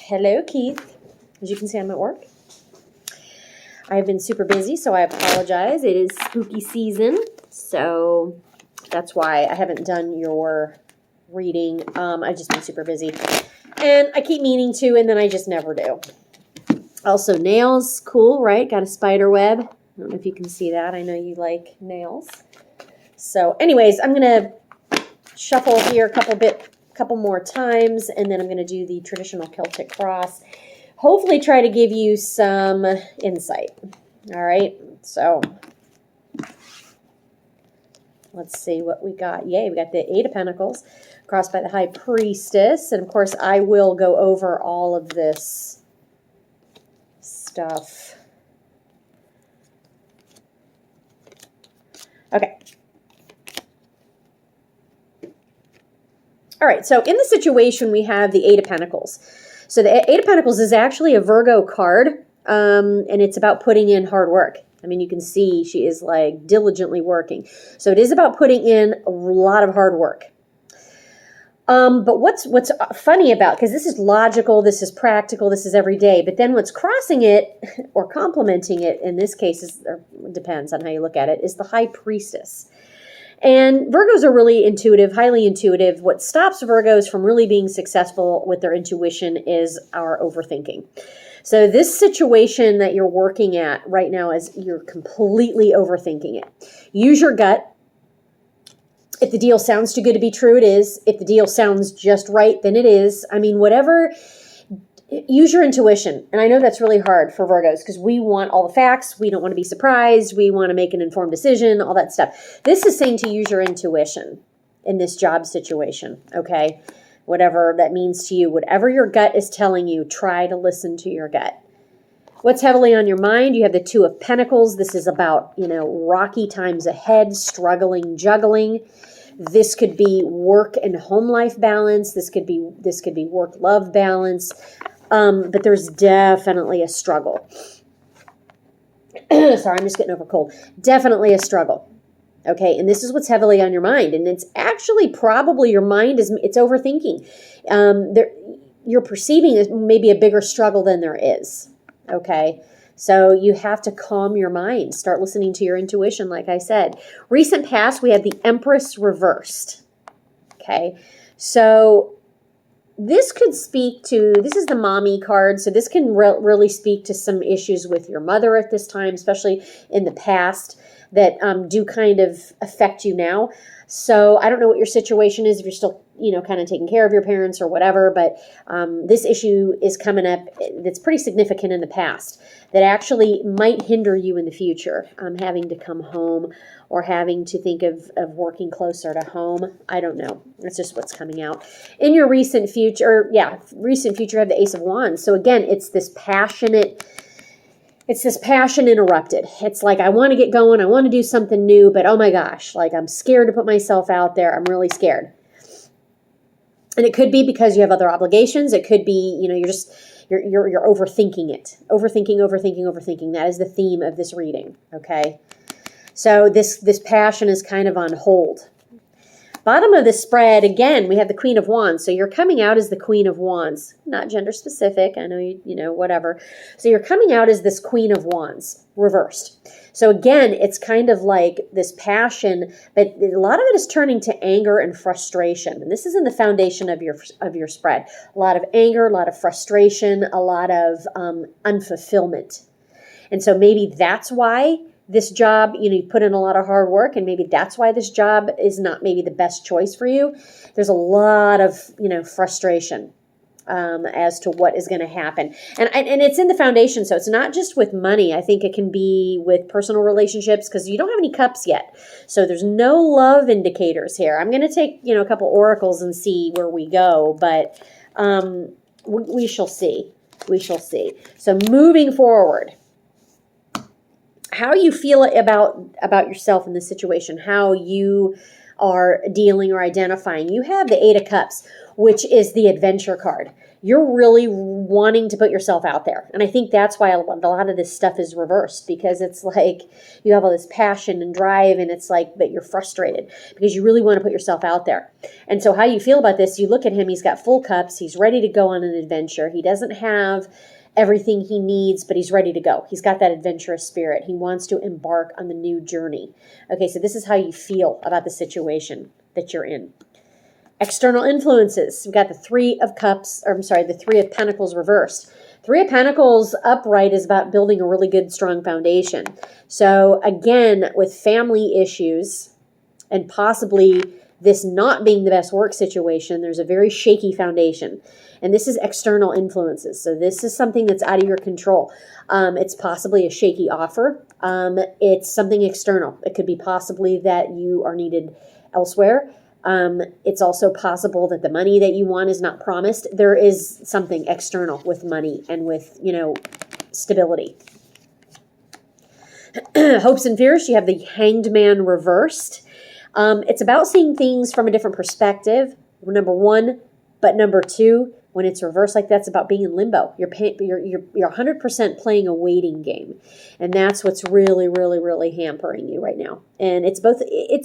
Hello, Keith. As you can see, I'm at work. I've been super busy, so I apologize. It is spooky season, so that's why I haven't done your reading. I've just been super busy. And I keep meaning to, and then I just never do. Also, nails. Cool, right? Got a spider web. I don't know if you can see that. I know you like nails. So anyways, I'm going to shuffle here a couple more times, and then I'm going to do the traditional Celtic cross. Hopefully try to give you some insight. All right, so let's see what we got. Yay, we got the Eight of Pentacles crossed by the High Priestess. And of course, I will go over all of this stuff. Okay. All right, so in the situation, we have the Eight of Pentacles. So the Eight of Pentacles is actually a Virgo card, and it's about putting in hard work. I mean, you can see she is like diligently working. So it is about putting in a lot of hard work. But what's funny about, because this is logical, this is practical, this is everyday, but then what's crossing it or complementing it in this case, it depends on how you look at it, is the High Priestess. And Virgos are really intuitive, highly intuitive. What stops Virgos from really being successful with their intuition is our overthinking. So this situation that you're working at right now is you're completely overthinking it. Use your gut. If the deal sounds too good to be true, it is. If the deal sounds just right, then it is. I mean, whatever. Use your intuition. And I know that's really hard for Virgos because we want all the facts. We don't want to be surprised. We want to make an informed decision, all that stuff. This is saying to use your intuition in this job situation, okay? Whatever that means to you, whatever your gut is telling you, try to listen to your gut. What's heavily on your mind? You have the Two of Pentacles. This is about, rocky times ahead, struggling, juggling. This could be work and home life balance. This could be work-love balance. But there's definitely a struggle. Sorry, I'm just getting over a cold. Definitely a struggle. Okay, and this is what's heavily on your mind. And it's actually probably your mind it's overthinking. You're perceiving it maybe a bigger struggle than there is. Okay, so you have to calm your mind. Start listening to your intuition, like I said. Recent past, we had the Empress reversed. Okay, so this could speak to, this is the mommy card, so this can really speak to some issues with your mother at this time, especially in the past, that do kind of affect you now. So I don't know what your situation is, if you're still, kind of taking care of your parents or whatever, but this issue is coming up that's pretty significant in the past that actually might hinder you in the future, having to come home or having to think of working closer to home. I don't know. That's just what's coming out. In your recent future, you have the Ace of Wands. So again, it's this passion interrupted. It's like, I want to get going. I want to do something new, but oh my gosh, like I'm scared to put myself out there. I'm really scared. And it could be because you have other obligations. It could be, you're overthinking it. Overthinking. That is the theme of this reading. Okay. So this passion is kind of on hold. Bottom of the spread, again, we have the Queen of Wands. So you're coming out as the Queen of Wands. Not gender specific. I know, whatever. So you're coming out as this Queen of Wands, reversed. So again, it's kind of like this passion, but a lot of it is turning to anger and frustration. And this is in the foundation of your spread. A lot of anger, a lot of frustration, a lot of unfulfillment. And so maybe that's why this job, you put in a lot of hard work, and maybe that's why this job is not maybe the best choice for you. There's a lot of, frustration as to what is going to happen. And it's in the foundation, so it's not just with money. I think it can be with personal relationships because you don't have any cups yet. So there's no love indicators here. I'm going to take, a couple oracles and see where we go, but we shall see. We shall see. So moving forward, how you feel about yourself in this situation, how you are dealing or identifying. You have the Eight of Cups, which is the adventure card. you're really wanting to put yourself out there. And I think that's why a lot of this stuff is reversed, because it's like you have all this passion and drive, and it's like, but you're frustrated because you really want to put yourself out there. And so how you feel about this, you look at him, he's got full cups, he's ready to go on an adventure. He doesn't have everything he needs, but he's ready to go. He's got that adventurous spirit. He wants to embark on the new journey. Okay, so this is how you feel about the situation that you're in. External influences. We've got the Three of Pentacles reversed. Three of Pentacles upright is about building a really good, strong foundation. So again, with family issues and possibly this not being the best work situation, there's a very shaky foundation. And this is external influences. So this is something that's out of your control. It's possibly a shaky offer. It's something external. It could be possibly that you are needed elsewhere. It's also possible that the money that you want is not promised. There is something external with money and with, stability. Hopes and fears. You have the Hanged Man reversed. It's about seeing things from a different perspective, number one. But number two, when it's reversed like that, it's about being in limbo. You're 100% playing a waiting game. And that's what's really, really, really hampering you right now. And it's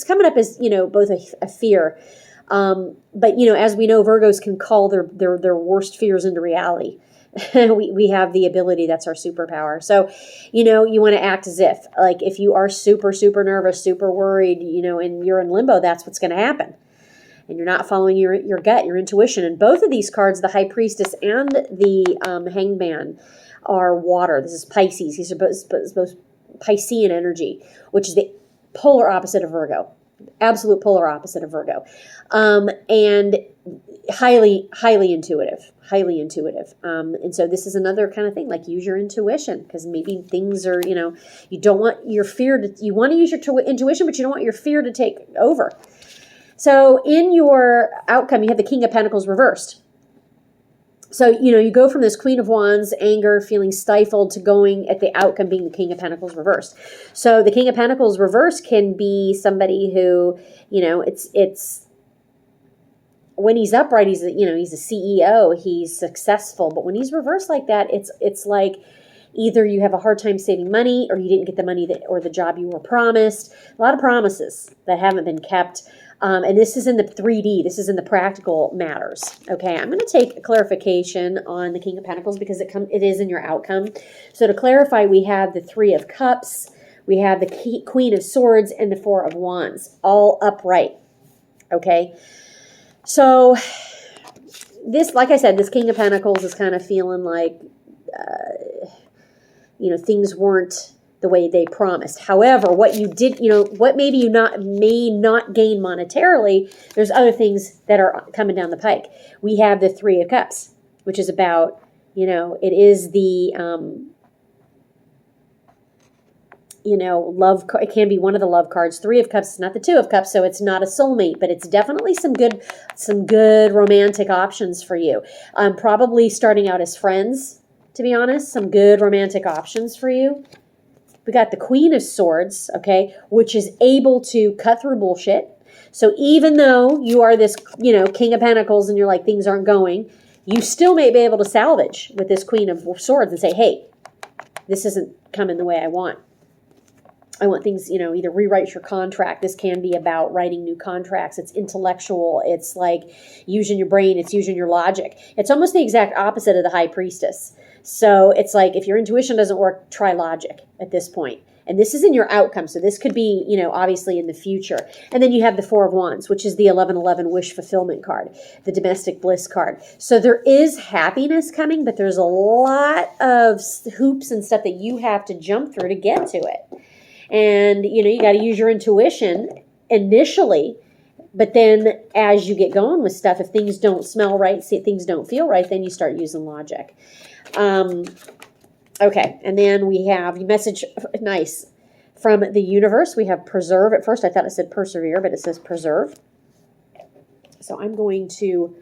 coming up as, both a fear. But, as we know, Virgos can call their worst fears into reality. we have the ability, that's our superpower. So, you want to act as if you are super, super nervous, super worried, and you're in limbo, that's what's going to happen. And you're not following your gut, your intuition. And both of these cards, the High Priestess and the Hanged Man, are water. This is Pisces. These are both Piscean energy, which is the polar opposite of Virgo. Absolute polar opposite of Virgo. And highly, highly intuitive. Highly intuitive. And so this is another kind of thing, like use your intuition, because maybe things are, you don't want your fear to, you want to use your intuition, but you don't want your fear to take over. So in your outcome, you have the King of Pentacles reversed. So, you go from this Queen of Wands, anger, feeling stifled, to going at the outcome being the King of Pentacles reversed. So the King of Pentacles reversed can be somebody who, it's when he's upright, he's a CEO, he's successful. But when he's reversed like that, it's like either you have a hard time saving money, or you didn't get the money or the job you were promised. A lot of promises that haven't been kept. And this is in the 3D. This is in the practical matters. Okay, I'm going to take a clarification on the King of Pentacles because it is in your outcome. So to clarify, we have the Three of Cups, we have the Queen of Swords, and the Four of Wands, all upright. Okay, so this, like I said, this King of Pentacles is kind of feeling like, things weren't the way they promised. However, what you did, what maybe you may not gain monetarily, there's other things that are coming down the pike. We have the Three of Cups, which is about, it is the, love. It can be one of the love cards. Three of Cups is not the Two of Cups, so it's not a soulmate, but it's definitely some good romantic options for you. Probably starting out as friends, to be honest. Some good romantic options for you. We got the Queen of Swords, okay, which is able to cut through bullshit. So even though you are this, King of Pentacles and you're like, things aren't going, you still may be able to salvage with this Queen of Swords and say, hey, this isn't coming the way I want. I want things, either rewrite your contract. This can be about writing new contracts. It's intellectual. It's like using your brain. It's using your logic. It's almost the exact opposite of the High Priestess. So it's like, if your intuition doesn't work, try logic at this point. And this is in your outcome. So this could be, obviously in the future. And then you have the Four of Wands, which is the 1111 wish fulfillment card, the domestic bliss card. So there is happiness coming, but there's a lot of hoops and stuff that you have to jump through to get to it. And, you got to use your intuition initially, but then as you get going with stuff, if things don't smell right, things don't feel right, then you start using logic. Okay, and then we have message, nice, from the universe. We have preserve. At first I thought it said persevere, but it says preserve. So I'm going to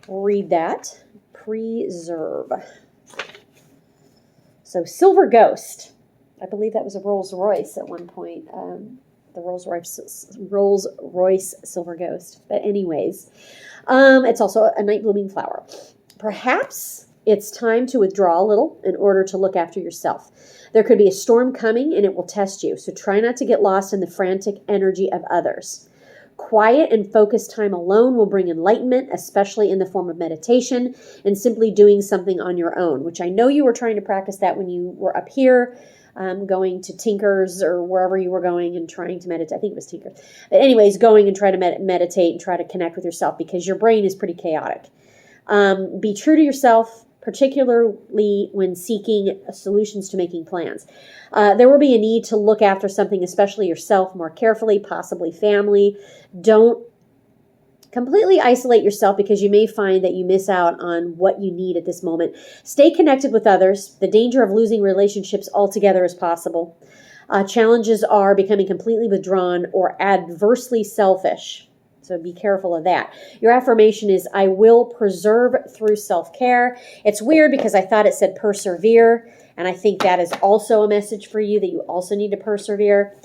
read that. Preserve. So Silver Ghost. I believe that was a Rolls Royce at one point. The Rolls Royce Silver Ghost. But anyways, it's also a night blooming flower. Perhaps it's time to withdraw a little in order to look after yourself. There could be a storm coming and it will test you, so try not to get lost in the frantic energy of others. Quiet and focused time alone will bring enlightenment, especially in the form of meditation and simply doing something on your own, which I know you were trying to practice that when you were up here, going to Tinker's or wherever you were going and trying to meditate. I think it was Tinker. But anyways, going and try to meditate and try to connect with yourself because your brain is pretty chaotic. Be true to yourself, particularly when seeking solutions to making plans. There will be a need to look after something, especially yourself, more carefully, possibly family. Don't completely isolate yourself because you may find that you miss out on what you need at this moment. Stay connected with others. The danger of losing relationships altogether is possible. Challenges are becoming completely withdrawn or adversely selfish. So be careful of that. Your affirmation is, I will preserve through self-care. It's weird because I thought it said persevere, and I think that is also a message for you that you also need to persevere.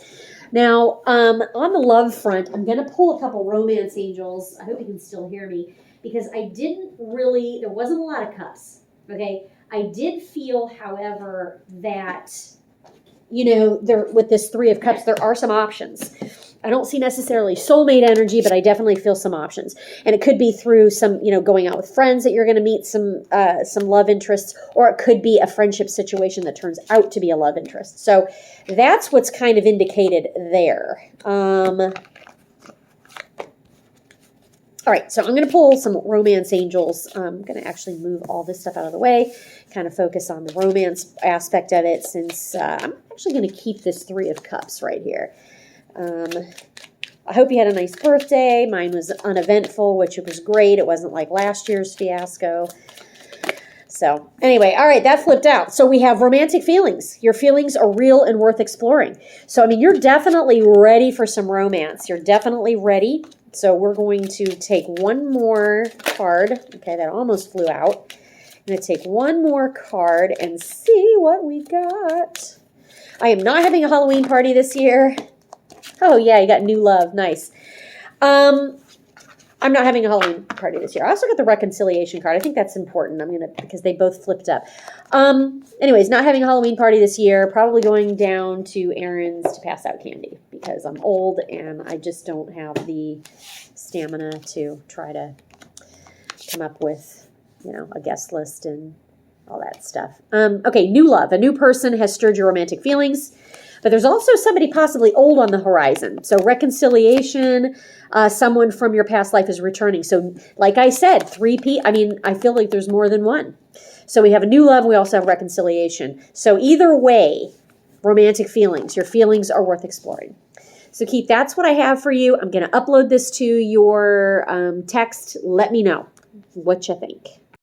Now, on the love front, I'm going to pull a couple romance angels. I hope you can still hear me because there wasn't a lot of cups, okay? I did feel, however, that, there with this Three of Cups, there are some options. I don't see necessarily soulmate energy, but I definitely feel some options. And it could be through some, going out with friends that you're going to meet some love interests, or it could be a friendship situation that turns out to be a love interest. So that's what's kind of indicated there. All right, so I'm going to pull some romance angels. I'm going to actually move all this stuff out of the way, kind of focus on the romance aspect of it, since I'm actually going to keep this Three of Cups right here. I hope you had a nice birthday. Mine was uneventful, which was great. It wasn't like last year's fiasco. So anyway, all right, that flipped out. So we have romantic feelings. Your feelings are real and worth exploring. So, you're definitely ready for some romance. You're definitely ready. So we're going to take one more card. Okay, that almost flew out. I'm going to take one more card and see what we got. I am not having a Halloween party this year. Oh, yeah, you got new love. Nice. I'm not having a Halloween party this year. I also got the reconciliation card. I think that's important. Because they both flipped up. Anyways, not having a Halloween party this year. Probably going down to Aaron's to pass out candy because I'm old and I just don't have the stamina to try to come up with, a guest list and all that stuff. Okay, new love. A new person has stirred your romantic feelings. But there's also somebody possibly old on the horizon. So reconciliation, someone from your past life is returning. So like I said, I feel like there's more than one. So we have a new love. We also have reconciliation. So either way, romantic feelings. Your feelings are worth exploring. So Keith, that's what I have for you. I'm going to upload this to your text. Let me know what you think.